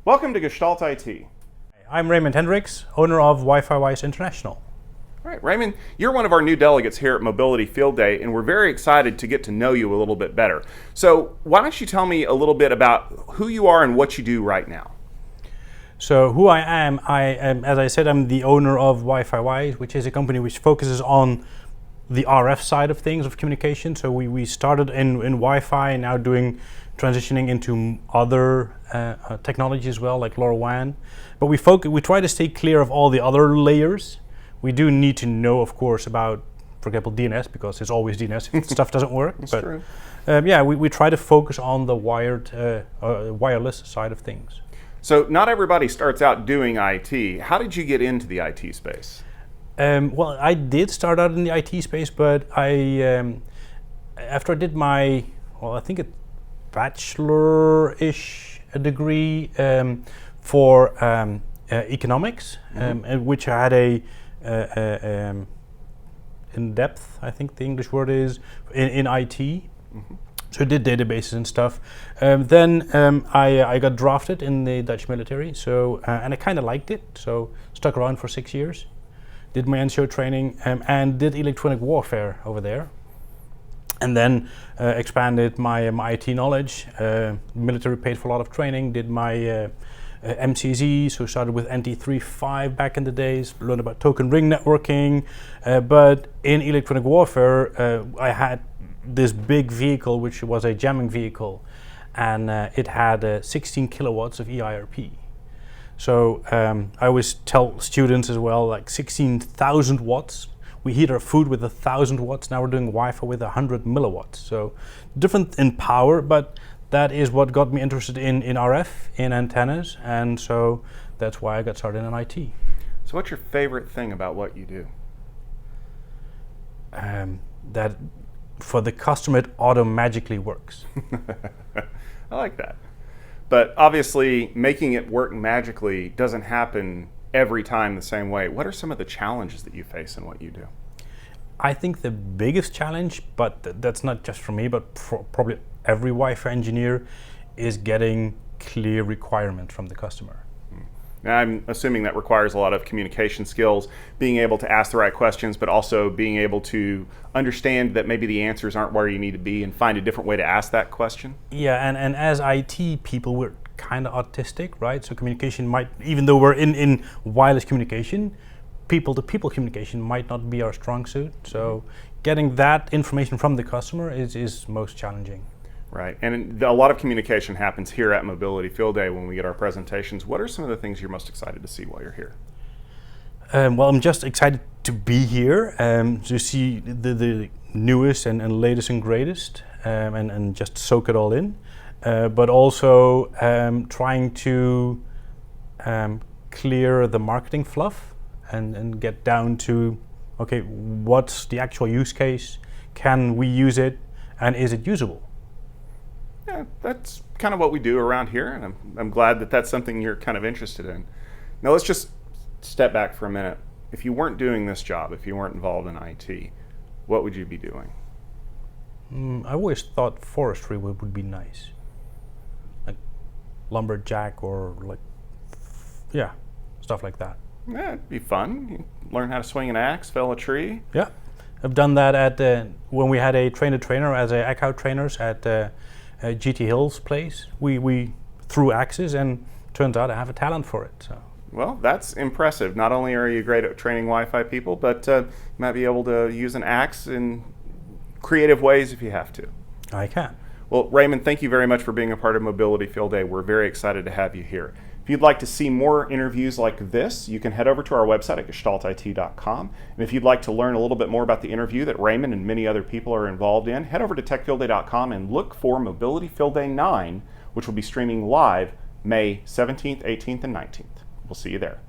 Welcome to Gestalt IT. I'm Raymond Hendrix, owner of Wi-Fi Wise International. All right, Raymond, you're one of our new delegates here at Mobility Field Day, and we're very excited to get to know you a little bit better. So why don't you tell me a little bit about who you are and what you do right now? So who I am, as I said, I'm the owner of Wi-Fi Wise, which is a company which focuses on the RF side of things, of communication. So we started in Wi-Fi and now transitioning into other technology as well, like LoRaWAN. But we try to stay clear of all the other layers. We do need to know, of course, about, for example, DNS, because it's always DNS if stuff doesn't work. That's but true. We try to focus on the wireless side of things. So not everybody starts out doing IT. How did you get into the IT space? Well, I did start out in the IT space, but after I did my, I think a bachelor-ish degree for economics, which I had a in-depth, I think the English word is, in IT. Mm-hmm. So I did databases and stuff. Then I got drafted in the Dutch military, and I kind of liked it, so stuck around for 6 years. Did my NCO training and did electronic warfare over there. And then expanded my IT knowledge. Military paid for a lot of training, did my MCZ, so started with NT3.5 back in the days, learned about token ring networking. But in electronic warfare, I had this big vehicle, which was a jamming vehicle, and it had 16 kilowatts of EIRP. So I always tell students as well, like 16,000 watts. We heat our food with 1,000 watts. Now we're doing Wi-Fi with 100 milliwatts. So different in power, but that is what got me interested in RF, in antennas, and so that's why I got started in IT. So what's your favorite thing about what you do? That for the customer, it auto-magically works. I like that. But obviously, making it work magically doesn't happen every time the same way. What are some of the challenges that you face in what you do? I think the biggest challenge, but that's not just for me, but probably every Wi-Fi engineer, is getting clear requirements from the customer. I'm assuming that requires a lot of communication skills, being able to ask the right questions, but also being able to understand that maybe the answers aren't where you need to be and find a different way to ask that question. Yeah, and as IT people, we're kind of autistic, right? So communication might, even though we're in wireless communication, people-to-people communication might not be our strong suit. So getting that information from the customer is most challenging. Right, and a lot of communication happens here at Mobility Field Day when we get our presentations. What are some of the things you're most excited to see while you're here? Well, I'm just excited to be here, to see the newest and latest and greatest, and just soak it all in. But also trying to clear the marketing fluff and get down to, okay, what's the actual use case? Can we use it, and is it usable? Yeah, that's kind of what we do around here, and I'm glad that that's something you're kind of interested in. Now let's just step back for a minute. If you weren't doing this job, if you weren't involved in IT, what would you be doing? I always thought forestry would be nice. Like lumberjack or stuff like that. Yeah, it'd be fun. You learn how to swing an axe, fell a tree. Yeah, I've done that at when we had a trainer as a ACOUT trainers at GT Hill's place. We threw axes, and turns out I have a talent for it. So. Well, that's impressive. Not only are you great at training Wi-Fi people, but you might be able to use an axe in creative ways if you have to. I can. Well, Raymond, thank you very much for being a part of Mobility Field Day. We're very excited to have you here. If you'd like to see more interviews like this, you can head over to our website at gestaltit.com. And if you'd like to learn a little bit more about the interview that Raymond and many other people are involved in, head over to techfieldday.com and look for Mobility Field Day 9, which will be streaming live May 17th, 18th, and 19th. We'll see you there.